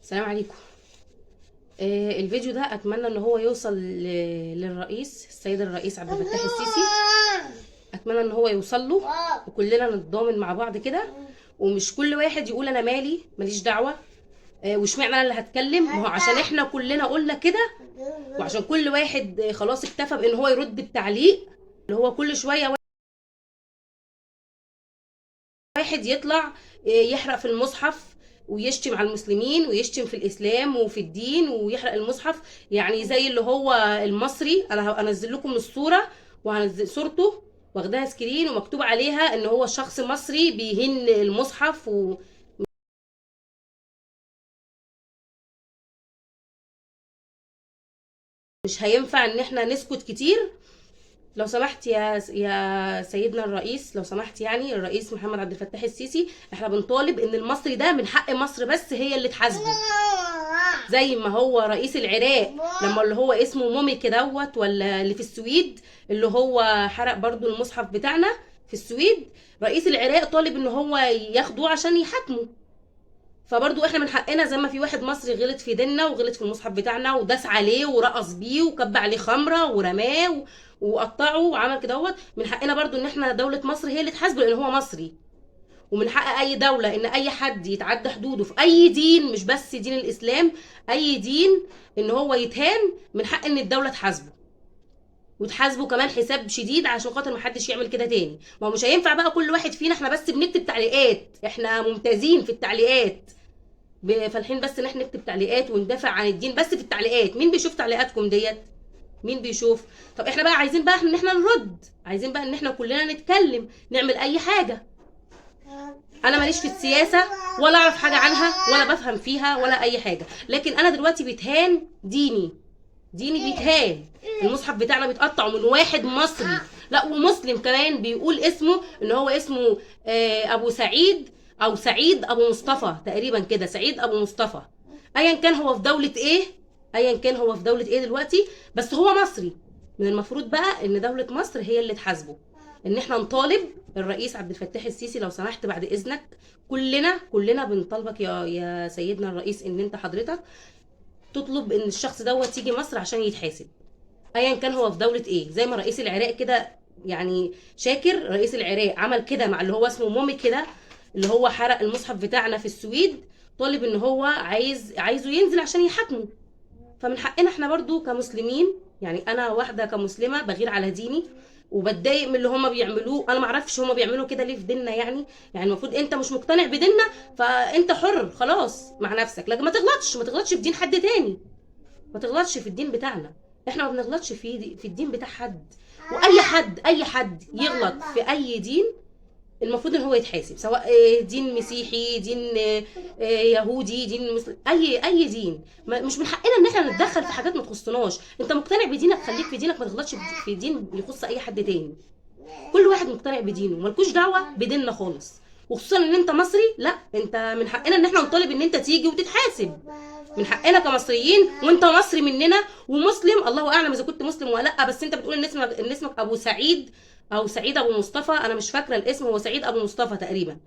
السلام عليكم. الفيديو ده اتمنى ان هو يوصل للرئيس السيد الرئيس عبد الفتاح السيسي. اتمنى ان هو يوصل له وكلنا نتضامن مع بعض كده، ومش كل واحد يقول انا ماليش دعوه. واشمعنى انا اللي هتكلم؟ ما هو عشان احنا كلنا قلنا كده، وعشان كل واحد خلاص اكتفى بان هو يرد بتعليق، اللي هو كل شويه واحد يطلع يحرق في المصحف ويشتم على المسلمين ويشتم في الاسلام وفي الدين ويحرق المصحف. يعني زي اللي هو المصري، انا هنزل لكم الصوره وهنزل صورته واخداها سكرين ومكتوب عليها ان هو شخص مصري بيهن المصحف. ومش هينفع ان احنا نسكت كتير. لو سمحت يا سيدنا الرئيس، لو سمحت يعني الرئيس محمد عبد الفتاح السيسي، احنا بنطالب ان المصري ده من حق مصر بس هي اللي تحاسبه. زي ما هو رئيس العراق لما اللي هو اسمه موميك دوت، ولا اللي في السويد اللي هو حرق برضو المصحف بتاعنا في السويد، رئيس العراق طالب ان هو ياخدوه عشان يحاكمه. فبرضو احنا من حقنا زي ما في واحد مصري غلط في ديننا وغلط في المصحف بتاعنا وداس عليه ورقص بيه وكب عليه خمره ورماه وقطعه وعمل كده، من حقنا برضو ان احنا دولة مصر هي اللي تحاسبه لان هو مصري. ومن حق اي دولة ان اي حد يتعدى حدوده في اي دين، مش بس دين الاسلام، اي دين، ان هو يتهان، من حق ان الدولة تحاسبه وتحاسبه كمان حساب شديد عشان خاطر ما حدش يعمل كده تاني. ما هو مش هينفع بقى كل واحد فينا احنا بس بنكتب تعليقات، احنا ممتازين في التعليقات، فالحين بس ان احنا نكتب تعليقات وندافع عن الدين بس في التعليقات. مين بيشوف تعليقاتكم ديت؟ مين بيشوف؟ طب احنا بقى عايزين بقى ان احنا نرد، عايزين بقى ان احنا كلنا نتكلم، نعمل اي حاجة. انا ماليش في السياسة ولا اعرف حاجة عنها ولا بفهم فيها ولا اي حاجة، لكن انا دلوقتي بيتهان ديني بيتهان، المصحف بتاعنا بيتقطع من واحد مصري، لا ومسلم كمان بيقول اسمه ان هو اسمه ابو سعيد او سعيد ابو مصطفى تقريبا كده، سعيد ابو مصطفى. ايا كان هو في دولة ايه، ايا كان هو في دولة ايه دلوقتي، بس هو مصري. من المفروض بقى ان دولة مصر هي اللي تحاسبه. ان احنا نطالب الرئيس عبد الفتاح السيسي، لو سمحت بعد اذنك، كلنا بنطالبك يا سيدنا الرئيس ان انت حضرتك تطلب ان الشخص دوت يجي مصر عشان يتحاسب، ايا كان هو في دوله ايه. زي ما رئيس العراق كده، يعني شاكر رئيس العراق عمل كده مع اللي هو اسمه مومي كده، اللي هو حرق المصحف بتاعنا في السويد، طالب ان هو عايزه ينزل عشان يحاكمه. فمن حقنا احنا برضو كمسلمين، يعني انا واحده كمسلمه بغير على ديني وبتضايق من اللي هم بيعملوه. انا ما اعرفش هم بيعملوا كده ليه في ديننا، يعني المفروض انت مش مقتنع بديننا فانت حر خلاص مع نفسك، لكن ما تغلطش في دين حد تاني، ما تغلطش في الدين بتاعنا. احنا ما بنغلطش في الدين بتاع حد. واي حد اي حد يغلط في اي دين المفروض ان هو يتحاسب، سواء دين مسيحي، دين يهودي، دين مسلم، اي دين. مش من حقنا ان احنا نتدخل في حاجات ما تخصناش. انت مقتنع بدينك خليك في دينك، ما تغلطش في دين يخص اي حد تاني. كل واحد مقتنع بدينه، ملكوش دعوه بديننا خالص. وخصوصا ان انت مصري، لا انت من حقنا ان احنا نطالب ان انت تيجي وتتحاسب، من حقنا كمصريين، وانت مصري مننا ومسلم. الله اعلم اذا كنت مسلم ولا لا، بس انت بتقول ان اسمك ابو سعيد او سعيد ابو مصطفى، انا مش فاكره الاسم، هو سعيد ابو مصطفى تقريبا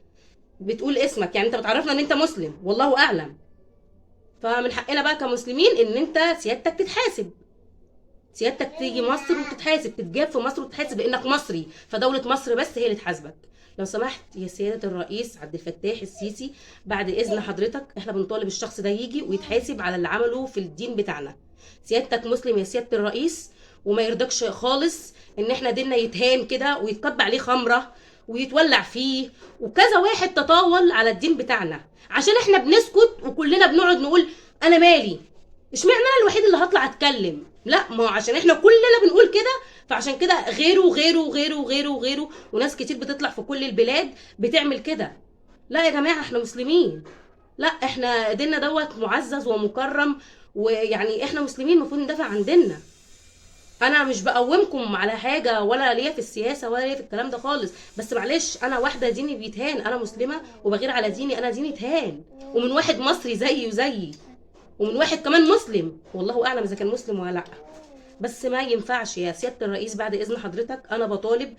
بتقول اسمك، يعني انت بتعرفنا ان انت مسلم والله اعلم. فمن حقنا بقى كمسلمين ان انت سيادتك تتحاسب، سيادتك تيجي مصر وتتحاسب، تتجاب في مصر وتتحاسب لانك مصري، فدولة مصر بس هي اللي تحاسبك. لو سمحت يا سيادة الرئيس عبد الفتاح السيسي، بعد اذن حضرتك احنا بنطالب الشخص ده يجي ويتحاسب على اللي عمله في الدين بتاعنا. سيادتك مسلم يا سيادة الرئيس، وما يرضكش خالص ان احنا ديننا يتهان كده ويتكب عليه خمرة ويتولع فيه، وكذا واحد تطاول على الدين بتاعنا عشان احنا بنسكت وكلنا بنقعد نقول انا مالي. اشمعنى انا الوحيد اللي هطلع اتكلم؟ لا، ما هو عشان احنا كلنا بنقول كده، فعشان كده غيره وغيره وغيره وغيره وغيره وناس كتير بتطلع في كل البلاد بتعمل كده. لا يا جماعه احنا مسلمين، لا احنا ديننا دوت معزز ومكرم، ويعني احنا مسلمين المفروض ندافع عن ديننا. انا مش بقومكم على حاجه ولا ليا في السياسه ولا ليا في الكلام ده خالص، بس معلش انا واحده ديني بيتهان، انا مسلمه وبغير على ديني، انا ديني اتهان ومن واحد مصري زيي وزيي، ومن واحد كمان مسلم والله اعلم اذا كان مسلم ولا لا. بس ما ينفعش يا سياده الرئيس بعد اذن حضرتك، انا بطالب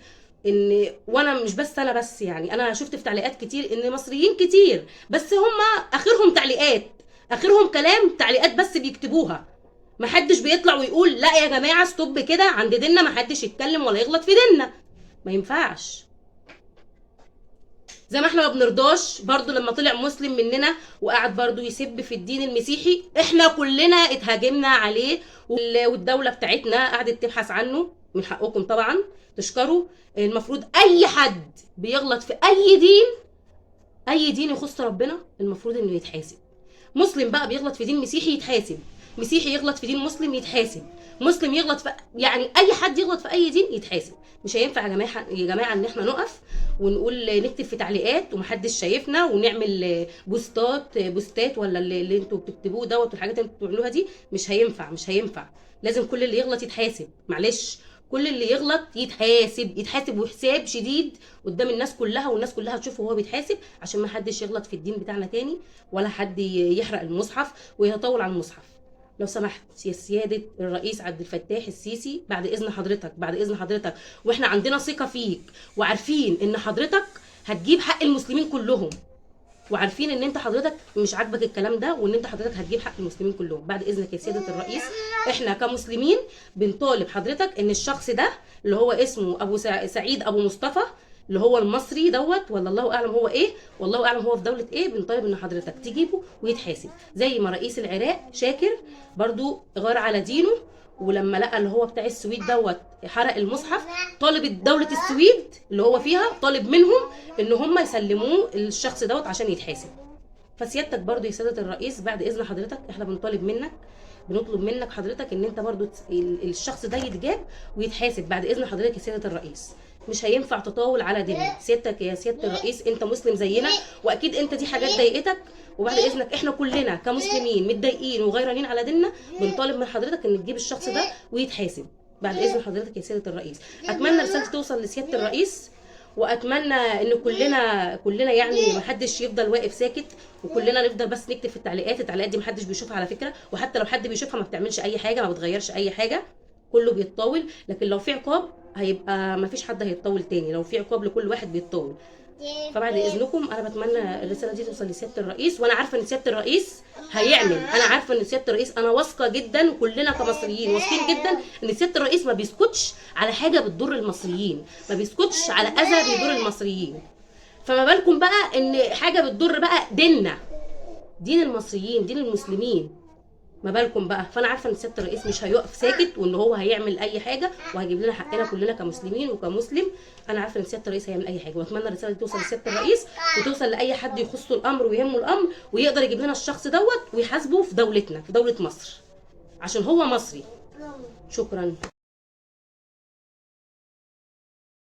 ان، وانا مش بس انا بس، يعني انا شفت في تعليقات كتير ان مصريين كتير بس هم اخرهم تعليقات، اخرهم كلام، تعليقات بس بيكتبوها، محدش بيطلع ويقول لا يا جماعه ستوب كده، عند ديننا محدش يتكلم ولا يغلط في ديننا، ما ينفعش. زي ما احنا ما بنرضاش برضو لما طلع مسلم مننا وقعد برضو يسب في الدين المسيحي، احنا كلنا اتهاجمنا عليه، والدولة بتاعتنا قعدت تبحث عنه. من حقكم طبعا تشكروا. المفروض اي حد بيغلط في اي دين، اي دين يخص ربنا، المفروض انه يتحاسب. مسلم بقى بيغلط في دين مسيحي يتحاسب، مسيحي يغلط في دين مسلم يتحاسب، مسلم يغلط في، يعني اي حد يغلط في اي دين يتحاسب. مش هينفع يا جماعه ان احنا نقف ونقول نكتب في تعليقات ومحدش شايفنا ونعمل بوستات ولا اللي انتوا بتكتبوه دوت والحاجات اللي انتوا بتعملوها دي. مش هينفع، مش هينفع. لازم كل اللي يغلط يتحاسب، معلش، كل اللي يغلط يتحاسب وحساب شديد قدام الناس كلها، والناس كلها تشوفه وهو بيتحاسب، عشان ما حدش يغلط في الدين بتاعنا تاني، ولا حد يحرق المصحف ويتطاول على المصحف. لو سمحت يا سيادة الرئيس عبد الفتاح السيسي، بعد إذن حضرتك، بعد إذن حضرتك، وإحنا عندنا ثقة فيك وعارفين إن حضرتك هتجيب حق المسلمين كلهم، وعارفين ان انت حضرتك مش عاجبك الكلام ده، وان انت حضرتك هتجيب حق المسلمين كلهم. بعد اذنك يا سياده الرئيس، احنا كمسلمين بنطالب حضرتك ان الشخص ده اللي هو اسمه ابو سعيد ابو مصطفى، اللي هو المصري دوت، ولا الله اعلم هو ايه، والله اعلم هو في دوله ايه، بنطالب ان حضرتك تجيبه ويتحاسب. زي ما رئيس العراق شاكر برضو غار على دينه، ولما لقى اللي هو بتاع السويد دوت حرق المصحف، طالب دولة السويد اللي هو فيها، طالب منهم ان هم يسلموه الشخص دوت عشان يتحاسب. فسيادتك برضو يا سيادة الرئيس، بعد اذن حضرتك، احنا بنطلب منك حضرتك ان انت برضو الشخص ده يتجاب ويتحاسب بعد اذن حضرتك يا سيادة الرئيس. مش هينفع تطاول على ديننا. سيادتك يا سيادة الرئيس انت مسلم زينا، واكيد انت دي حاجات ضايقتك، وبعد اذنك احنا كلنا كمسلمين متضايقين وغيرانين على ديننا، بنطالب من حضرتك ان تجيب الشخص ده ويتحاسب بعد اذن حضرتك يا سيادة الرئيس. اتمنى رسالتي توصل لسيادة الرئيس، واتمنى ان كلنا يعني محدش يفضل واقف ساكت، وكلنا نفضل بس نكتب في التعليقات دي محدش بيشوفها على فكره، وحتى لو حد بيشوفها ما بتعملش اي حاجه، ما بتغيرش اي حاجه، كله بيتطاول. لكن لو في عقاب هيبقى ما فيش حد هيتطاول تاني، لو في عقاب لكل واحد بيتطاول. فبعد اذنكم انا بتمنى الرساله دي توصل لسياده الرئيس، وانا عارفه ان سياده الرئيس هيعمل، انا عارفه ان سياده الرئيس، انا واثقه جدا، وكلنا كمصريين واثقين جدا ان سياده الرئيس ما بيسكتش على حاجه بتضر المصريين، ما بيسكتش على اذى بيضر المصريين. فما بالكم بقى ان حاجه بتضر بقى ديننا، دين المصريين، دين المسلمين، ما بالكم بقى. فانا عارفه ان سياده الرئيس مش هيقف ساكت، وان هو هيعمل اي حاجه وهيجيب لنا حقنا كلنا كمسلمين وكمسلم. انا عارفه ان سياده الرئيس هيعمل اي حاجه، واتمنى الرساله دي توصل لسياده الرئيس وتوصل لاي حد يخصه الامر ويهمه الامر، ويقدر يجيب لنا الشخص دوت ويحاسبه في دولتنا، في دوله مصر، عشان هو مصري. شكرا.